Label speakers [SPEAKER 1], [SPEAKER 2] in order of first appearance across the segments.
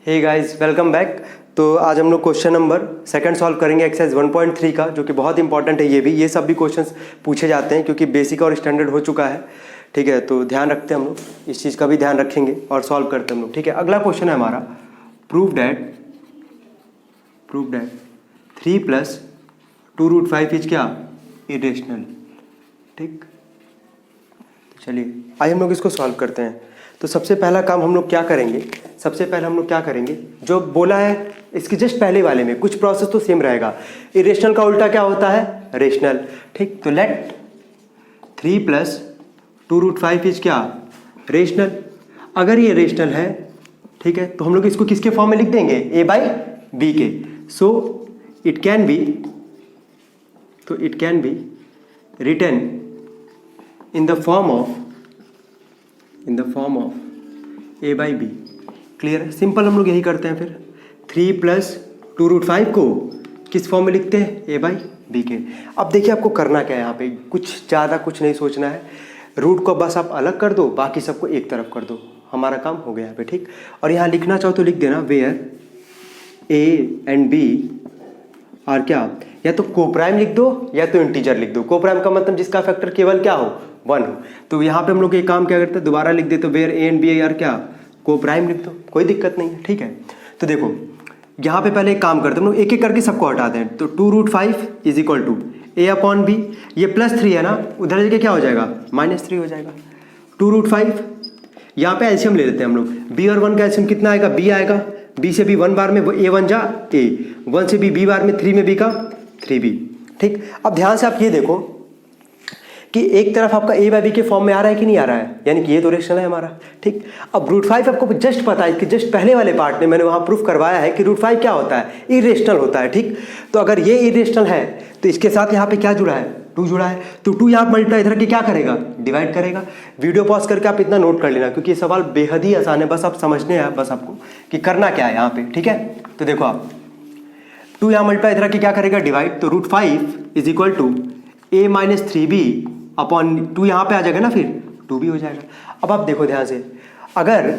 [SPEAKER 1] Hey guys, welcome back. तो आज हम लोग क्वेश्चन नंबर सेकंड सॉल्व करेंगे एक्सरसाइज 1.3 का, जो कि बहुत इंपॉर्टेंट है। ये सब भी क्वेश्चंस पूछे जाते हैं क्योंकि बेसिक और स्टैंडर्ड हो चुका है। ठीक है, तो ध्यान रखते हैं हम लोग, इस चीज़ का भी ध्यान रखेंगे और सॉल्व करते हैं हम लोग। ठीक है, अगला क्वेश्चन है हमारा, प्रूव डैट 3 + 2√5 इज क्या? इरेशनल। ठीक, चलिए आइए हम लोग इसको सॉल्व करते हैं। तो सबसे पहला काम हम लोग क्या करेंगे, जो बोला है इसके जस्ट पहले वाले में कुछ प्रोसेस तो सेम रहेगा। इरेशनल का उल्टा क्या होता है? रेशनल। ठीक, तो लेट 3 + 2√5 इज क्या? रेशनल। अगर ये रेशनल है, ठीक है, तो हम लोग इसको किसके फॉर्म में लिख देंगे? a/b के। So it can be written in the form of a/b। Clear? Simple हम लोग यही करते हैं। फिर 3 + 2√5 को किस फॉर्म में लिखते हैं? a/b के। अब देखिए आपको करना क्या है, यहाँ पे कुछ ज़्यादा कुछ नहीं सोचना है। रूट को बस आप अलग कर दो, बाकी सबको एक तरफ कर दो, हमारा काम हो गया यहाँ पे। ठीक, और यहाँ लिखना चाहो तो लिख देना where a and b are क्या, या तो कोप्राइम लिख दो या तो इंटीजर लिख दो। कोप्राइम का मतलब जिसका फैक्टर केवल क्या हो? 1 हो। तो यहाँ पे हम लोग एक काम क्या करते हैं, दोबारा लिख देते, where a and b are क्या, कोप्राइम लिख दो, कोई दिक्कत नहीं है। ठीक है, तो देखो यहाँ पे पहले एक काम करते हैं हम लोग, एक एक करके सबको हटा दें। तो 2√5 = a/b, ये +3 है ना, उधर जगह क्या हो जाएगा? -3 हो जाएगा। 2√5 यहाँ पे एल्शियम ले लेते हैं हम लोग, b और 1 का एल्शियम कितना आएगा? b आएगा। b से b 1 बार में a1 जा a, 1 से b बार में 3 में b का 3b। ठीक, अब ध्यान से आप ये देखो कि एक तरफ आपका a/b के फॉर्म में आ रहा है कि नहीं आ रहा है, यानी कि ये तो रेशनल है हमारा। ठीक, अब √5 आपको जस्ट पता है कि जस्ट पहले वाले पार्ट में मैंने वहाँ प्रूफ करवाया है कि √5 क्या होता है? इरेशनल होता है। ठीक, तो अगर ये इरेशनल है तो इसके साथ यहाँ पे क्या जुड़ा है? 2 जुड़ा है। तो 2 यहाँ मल्टीप्लाई इधर के क्या करेगा? डिवाइड करेगा। वीडियो पॉज करके आप इतना नोट कर लेना, क्योंकि ये सवाल बेहद ही आसान है, बस आप समझने हैं बस आपको कि करना क्या है यहाँ पे। ठीक है, तो देखो आप 2 यहाँ मल्टीप्लाई इधर के क्या करेगा? डिवाइड। तो √5 = a - 3b अपॉन 2 यहाँ पे आ जाएगा ना, फिर 2b हो जाएगा। अब आप देखो ध्यान से, अगर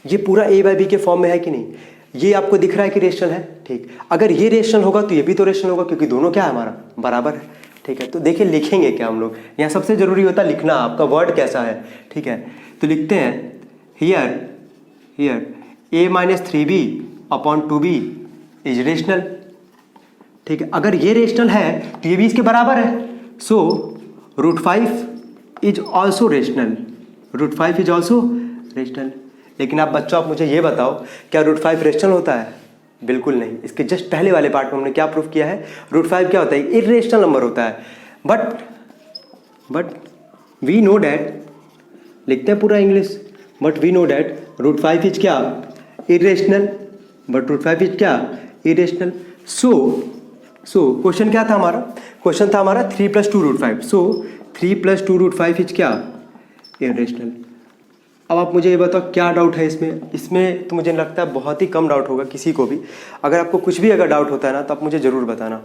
[SPEAKER 1] ये पूरा a/b के फॉर्म में है कि नहीं, ये आपको दिख रहा है कि रेशनल है। ठीक, अगर ये रेशनल होगा तो ये भी तो रेशनल होगा, क्योंकि दोनों क्या है हमारा? बराबर है। ठीक है, तो देखिए लिखेंगे क्या हम लोग, यहाँ सबसे जरूरी होता है लिखना, आपका वर्ड कैसा है। ठीक है, तो लिखते हैं here a - 3b upon 2b is rational. ठीक है, अगर ये रेशनल है तो ये भी इसके बराबर है। सो √5 इज ऑल्सो रेशनल। लेकिन आप बच्चों, आप मुझे ये बताओ, क्या √5 रेशनल होता है? बिल्कुल नहीं। इसके जस्ट पहले वाले पार्ट में हमने क्या प्रूफ किया है? √5 क्या होता है? इरेशनल नंबर होता है। बट वी नो डैट, लिखते हैं पूरा English, but we know that √5 is क्या? इरेशनल। सो क्वेश्चन क्या था हमारा? क्वेश्चन था हमारा 3 + 2√5। सो 3 + 2√5 इज क्या? इरेशनल। अब आप मुझे ये बताओ क्या डाउट है इसमें तो मुझे लगता है बहुत ही कम डाउट होगा किसी को भी। अगर आपको कुछ भी अगर डाउट होता है ना, तो आप मुझे ज़रूर बताना।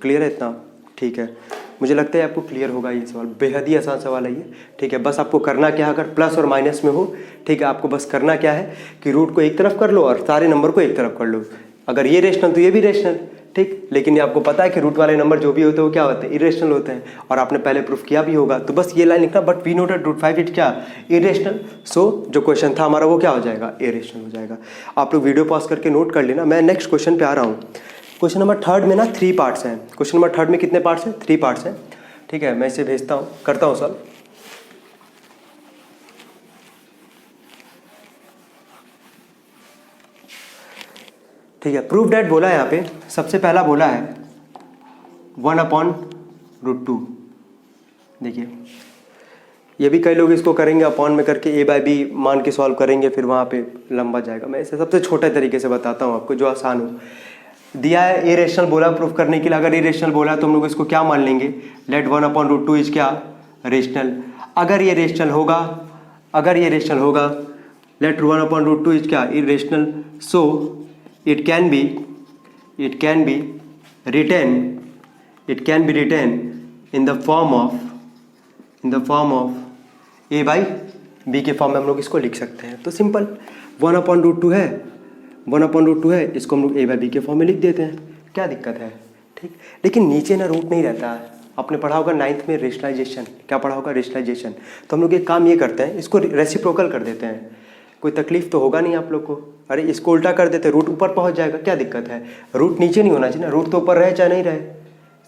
[SPEAKER 1] क्लियर है इतना? ठीक है, मुझे लगता है आपको क्लियर होगा ये सवाल, बेहद ही आसान सवाल है ये। ठीक है, बस आपको करना क्या है, अगर प्लस और माइनस में हो, ठीक है, आपको बस करना क्या है कि रूट को एक तरफ कर लो और सारे नंबर को एक तरफ कर लो। अगर ये रेशनल तो ये भी रेशनल। ठीक, लेकिन ये आपको पता है कि रूट वाले नंबर जो भी होते हैं वो क्या होते हैं? इरेशनल होते हैं, और आपने पहले प्रूफ किया भी होगा। तो बस ये लाइन लिखना, बट वी नोट √5 इज क्या? इरेशनल। सो जो क्वेश्चन था हमारा वो क्या हो जाएगा? इरेशनल हो जाएगा। आप लोग वीडियो पॉज करके नोट कर लेना। मैं नेक्स्ट क्वेश्चन पे आ रहा हूँ। क्वेश्चन नंबर 3 में ना 3 पार्ट्स हैं। क्वेश्चन नंबर 3 में कितने पार्ट्स हैं? 3 पार्ट्स हैं। ठीक है, मैं इसे भेजता हूँ, करता हूँ सॉल्व। ठीक है, प्रूफ डैट बोला है यहाँ पे, सबसे पहला बोला है 1/√2। देखिए, ये भी कई लोग इसको करेंगे अपॉन में करके a/b मान के सॉल्व करेंगे, फिर वहाँ पे लंबा जाएगा। मैं इसे सबसे छोटे तरीके से बताता हूँ आपको, जो आसान हो। दिया है इरेशनल बोला प्रूफ करने के लिए। अगर इरेशनल बोला तो हम लोग इसको क्या मान लेंगे? लेट 1/√2 इज क्या? रेशनल। अगर ये रेशनल होगा लेट 1/√2 इज क्या? Irrational. So it can be written in the form of a/b B के फॉर्म में हम लोग इसको लिख सकते हैं। तो सिंपल 1/√2 है, 1/√2 है, इसको हम लोग ए बाई बी के फॉर्म में लिख देते हैं, क्या दिक्कत है, ठीक। लेकिन नीचे ना रूट नहीं रहता है, आपने पढ़ा होगा 9th में रेशनलाइजेशन, क्या पढ़ा होगा, रेशनलाइजेशन। तो हम लोग एक काम ये करते हैं, इसको रेसिप्रोकल कर देते हैं, कोई तकलीफ तो होगा नहीं आप लोग को। अरे इसको उल्टा कर देते, रूट ऊपर पहुंच जाएगा, क्या दिक्कत है, रूट नीचे नहीं होना चाहिए ना, रूट तो ऊपर रहे चाहे नहीं रहे,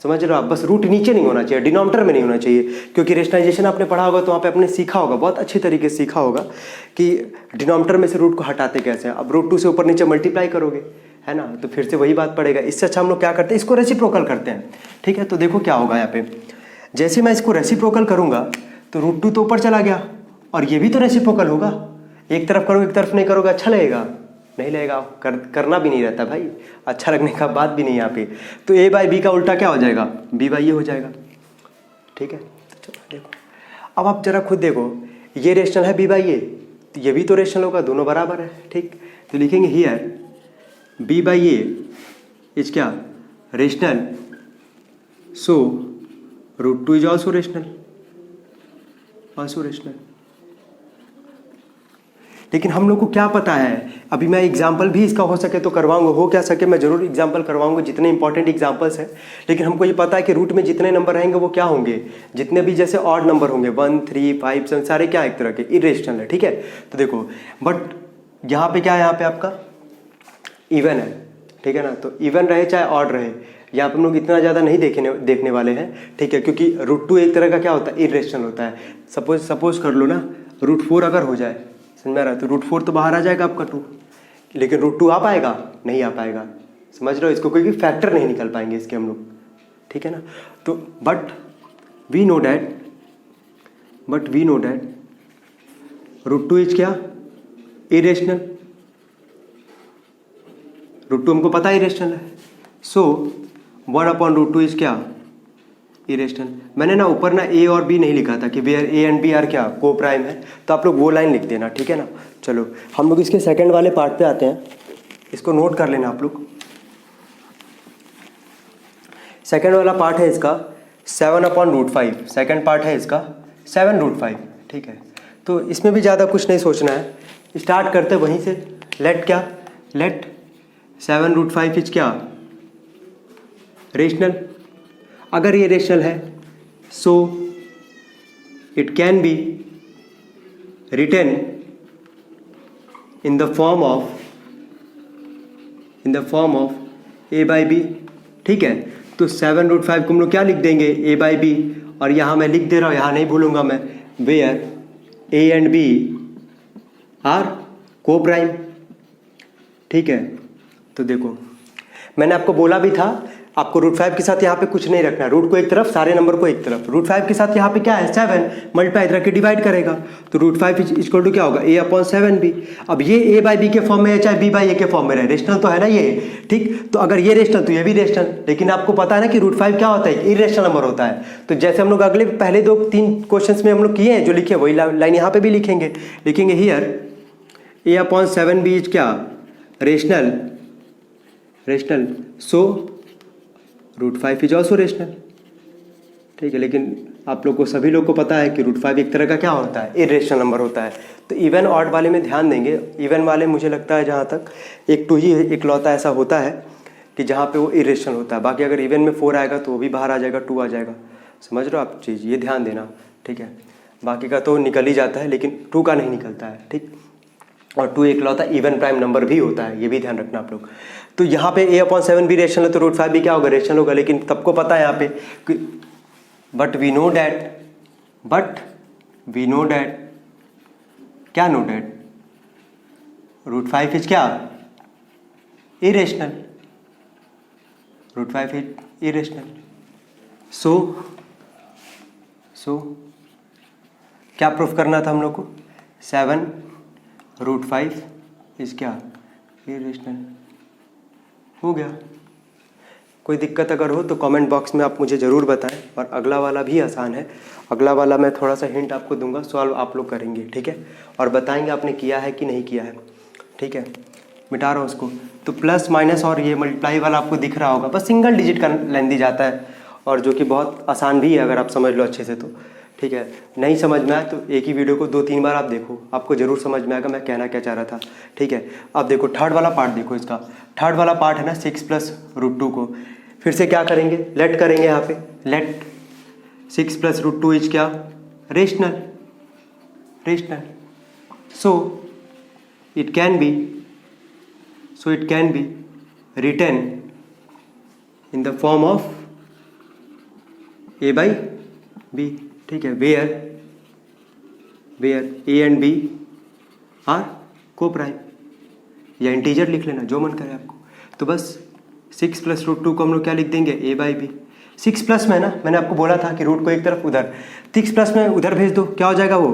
[SPEAKER 1] समझ रहे हो आप, बस रूट नीचे नहीं होना चाहिए, डिनोमिनेटर में नहीं होना चाहिए। क्योंकि रेशनलाइजेशन आपने पढ़ा होगा तो वहाँ पे आपने सीखा होगा, बहुत अच्छी तरीके से सीखा होगा कि डिनोमिनेटर में से रूट को हटाते कैसे हैं। अब √2 से ऊपर नीचे मल्टीप्लाई करोगे, है ना, तो फिर से वही बात पड़ेगा। इससे अच्छा हम लोग क्या करते हैं, इसको रेसिप्रोकल करते हैं, ठीक है। तो देखो क्या होगा यहाँ पे, जैसे मैं इसको रेसिप्रोकल करूँगा तो √2 तो ऊपर चला गया, और ये भी तो रेसिप्रोकल होगा, एक तरफ करोगे एक तरफ नहीं करोगे, अच्छा लगेगा, नहीं लगेगा, करना भी नहीं रहता भाई, अच्छा लगने का बात भी नहीं यहाँ पे। तो ए बाई बी का उल्टा क्या हो जाएगा, बी बाई ए हो जाएगा, ठीक है। चलो देखो, अब आप जरा खुद देखो, ये रेशनल है बी बाई ए, तो ये भी तो रेशनल होगा, दोनों बराबर है, ठीक। तो लिखेंगे here b by a is क्या, rational, so √2 is also rational, also rational. लेकिन हम लोग को क्या पता है, अभी मैं एग्जाम्पल भी इसका हो सके तो करवाऊंगा, हो क्या सके मैं जरूर एग्जाम्पल करवाऊंगा, जितने इंपॉर्टेंट एग्जाम्पल्स हैं। लेकिन हमको ये पता है कि रूट में जितने नंबर रहेंगे वो क्या होंगे, जितने भी जैसे ऑड नंबर होंगे 1, 3, 5, 7 सारे क्या एक तरह के इरेशनल है, ठीक है। तो देखो बट यहाँ पे क्या है, यहाँ पे आपका इवन है, ठीक है ना। तो इवन रहे चाहे ऑड रहे, यहाँ पर हम लोग इतना ज़्यादा नहीं देखने वाले हैं, ठीक है। क्योंकि √2 एक तरह का क्या होता है, इरेशनल होता है। सपोज कर लो ना √4 अगर हो जाए, समझ में आ रहा है, तो √4 तो बाहर आ जाएगा आपका 2, लेकिन √2 आ पाएगा, नहीं आ पाएगा, समझ रहे हो, इसको कोई भी फैक्टर नहीं निकल पाएंगे इसके हम लोग, ठीक है ना। तो but we know that √2 is क्या, इरेशनल, √2 हमको पता है इरेशनल है, सो 1/√2 इज क्या, इरेशनल। मैंने ना ऊपर ना ए और बी नहीं लिखा था कि where A and B are क्या, को प्राइम है, तो आप लोग वो लाइन लिख देना, ठीक है ना। चलो हम लोग इसके सेकंड वाले पार्ट पे आते हैं, इसको नोट कर लेना आप लोग। सेकंड वाला पार्ट है इसका 7/√5, सेकंड पार्ट है इसका 7√5, ठीक है। तो इसमें भी ज़्यादा कुछ नहीं सोचना है, स्टार्ट करते वहीं से। लेट क्या, लेट 7√5 इज क्या, रेशनल। अगर ये रेशनल है so it can be written in the form of A by B, ठीक है। तो 7√5 को हम लोग क्या लिख देंगे, ए बाई बी, और यहाँ मैं लिख दे रहा हूँ, यहाँ नहीं भूलूंगा मैं, where A and B are coprime, ठीक है। तो देखो मैंने आपको बोला भी था, आपको √5 के साथ यहाँ पे कुछ नहीं रखना है, रूट को एक तरफ, सारे नंबर को एक तरफ। √5 के साथ यहाँ पे क्या है 7, मल्टीप्लाई इधर के डिवाइड करेगा, तो √5 इक्वल टू क्या होगा, a/7b। अब ये a बाई बी के फॉर्म में है चाहे b बाई ए के फॉर्म में रहे, रेशनल तो है ना ये, ठीक। तो अगर ये रेशनल तो ये भी रेशनल, लेकिन आपको पता है ना कि √5 क्या होता है, इरेशनल नंबर होता है। तो जैसे हम लोग अगले पहले 2-3 क्वेश्चन में हम लोग किए हैं, जो लिखे वही लाइन यहाँ पे भी लिखेंगे, हियर a/7b इज क्या, rational, so √5 is also rational, ठीक है। लेकिन आप लोग को, सभी लोग को पता है कि √5 एक तरह का क्या होता है, इरेशनल नंबर होता है। तो इवन ऑड वाले में ध्यान देंगे, इवन वाले मुझे लगता है जहाँ तक एक 2 ही इकलौता ऐसा होता है कि जहाँ पे वो इरेशनल होता है, बाकी अगर इवन में 4 आएगा तो वो भी बाहर आ जाएगा, 2 आ जाएगा, समझ रहे हो आप चीज़, ये ध्यान देना, ठीक है। बाकी का तो निकल ही जाता है, लेकिन 2 का नहीं निकलता है, ठीक। और 2 इकलौता इवन प्राइम नंबर भी होता है, ये भी ध्यान रखना आप लोग। तो यहाँ पे a/7 भी रेशनल है, तो √5 भी क्या होगा, रेशनल होगा। लेकिन सबको पता है यहाँ पे, बट वी नो डैट क्या नो डैट, √5 इज क्या, इरेशनल, √5 इज इरेशनल। सो क्या प्रूफ करना था हम लोग को, 7√5 इज क्या, इरेशनल, हो गया। कोई दिक्कत अगर हो तो कमेंट बॉक्स में आप मुझे ज़रूर बताएं। और अगला वाला भी आसान है, अगला वाला मैं थोड़ा सा हिंट आपको दूंगा, सॉल्व आप लोग करेंगे, ठीक है। और बताएंगे आपने किया है कि नहीं किया है, ठीक है। मिटा रहा हूँ उसको, तो प्लस माइनस और ये मल्टीप्लाई वाला आपको दिख रहा होगा, बस सिंगल डिजिट का लेंदी जाता है, और जो कि बहुत आसान भी है अगर आप समझ लो अच्छे से तो, ठीक है, नहीं समझ में आया तो एक ही वीडियो को 2-3 बार आप देखो, आपको ज़रूर समझ में आएगा मैं कहना क्या चाह रहा था। ठीक है, अब देखो थर्ड वाला पार्ट देखो, इसका थर्ड वाला पार्ट है ना 6 + √2 को फिर से क्या करेंगे, लेट करेंगे यहाँ पे, लेट 6 + √2 इज क्या, rational, rational, so it can be written in the form of a/b। ठीक है, where a and b are coprime, या इंटीजर लिख लेना जो मन करे आपको। तो बस 6 + √2 को हम लोग क्या लिख देंगे, a/b। 6 प्लस में ना, मैंने आपको बोला था कि रूट को एक तरफ उधर, 6 प्लस में उधर भेज दो, क्या हो जाएगा वो,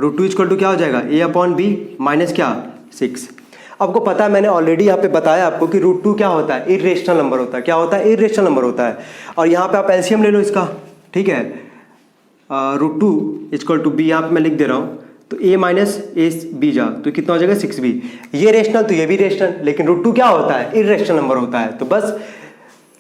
[SPEAKER 1] √2 = क्या हो जाएगा, a/b माइनस क्या 6। आपको पता है, मैंने ऑलरेडी यहाँ पे बताया आपको कि √2 क्या होता है, इर्रेशनल नंबर होता है। क्या होता है, इर्रेशनल नंबर होता है। और यहाँ पे आप एलसीएम ले लो इसका, ठीक है, √2 = b, यहाँ पे मैं लिख दे रहा हूँ, तो a - a b जा तो कितना हो जाएगा 6b। ये रेशनल तो ये भी रेशनल, लेकिन √2 क्या होता है, इर्रेशनल नंबर होता है। तो बस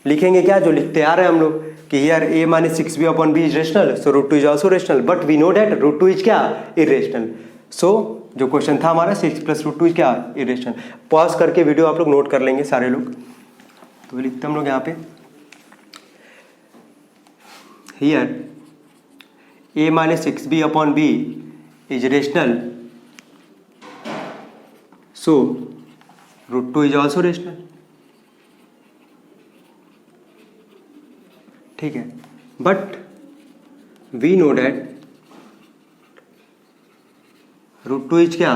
[SPEAKER 1] लिखेंगे क्या, जो लिखते आ रहे हैं हम लोग कि here a - 6b/b is rational, so √2 is also rational, but we know that √2 is क्या, इर्रेशनल। सो जो क्वेश्चन था हमारा 6 + √2 इज क्या, इर्रेशनल। पॉज करके वीडियो आप लोग नोट कर लेंगे सारे लोग। तो लिखते हम लोग यहाँ पे, here a - 6b/b is rational, so √2 is also rational. ठीक है, but we know that √2 is क्या,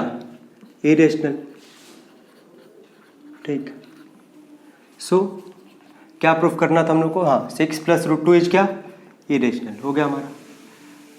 [SPEAKER 1] इरेशनल। ठीक, सो क्या प्रूफ करना था हम लोग को, हाँ 6 + √2 इज क्या, इरेशनल, हो गया हमारा।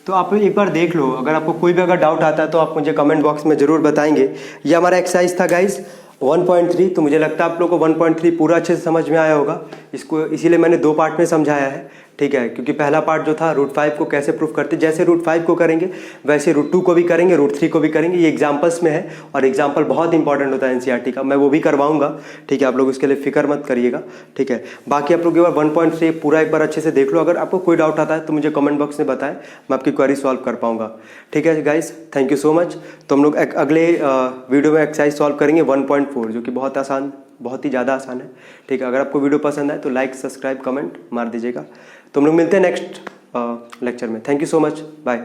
[SPEAKER 1] तो आप एक बार देख लो, अगर आपको कोई भी अगर डाउट आता है तो आप मुझे कमेंट बॉक्स में ज़रूर बताएंगे। ये हमारा एक्सरसाइज था गाइज 1.3। तो मुझे लगता है आप लोग को 1.3 पूरा अच्छे से समझ में आया होगा। इसको इसीलिए मैंने 2 पार्ट में समझाया है, ठीक है, क्योंकि पहला पार्ट जो था √5 को कैसे प्रूफ करते, जैसे √5 को करेंगे वैसे √2 को भी करेंगे, √3 को भी करेंगे। ये एग्जाम्पल्स में है और एग्जाम्पल बहुत इंपॉर्टेंट होता है एनसीईआरटी का, मैं वो भी करवाऊंगा। ठीक है, आप लोग उसके लिए फिक्र मत करिएगा। ठीक है, बाकी आप लोग एक बार 1.3 पूरा एक बार अच्छे से देख लो। अगर आपको कोई डाउट आता है तो मुझे कमेंट बॉक्स में बताएं, मैं आपकी क्वेरी सॉल्व कर पाऊंगा। ठीक है guys, thank you so much. तो हम लोग अगले वीडियो में एक्सरसाइज सॉल्व करेंगे 1.4, जो कि बहुत आसान, बहुत ही ज़्यादा आसान है। ठीक है, अगर आपको वीडियो पसंद आए तो लाइक, सब्सक्राइब, कमेंट मार दीजिएगा। तो हम लोग मिलते हैं नेक्स्ट लेक्चर में। Thank you so much, bye.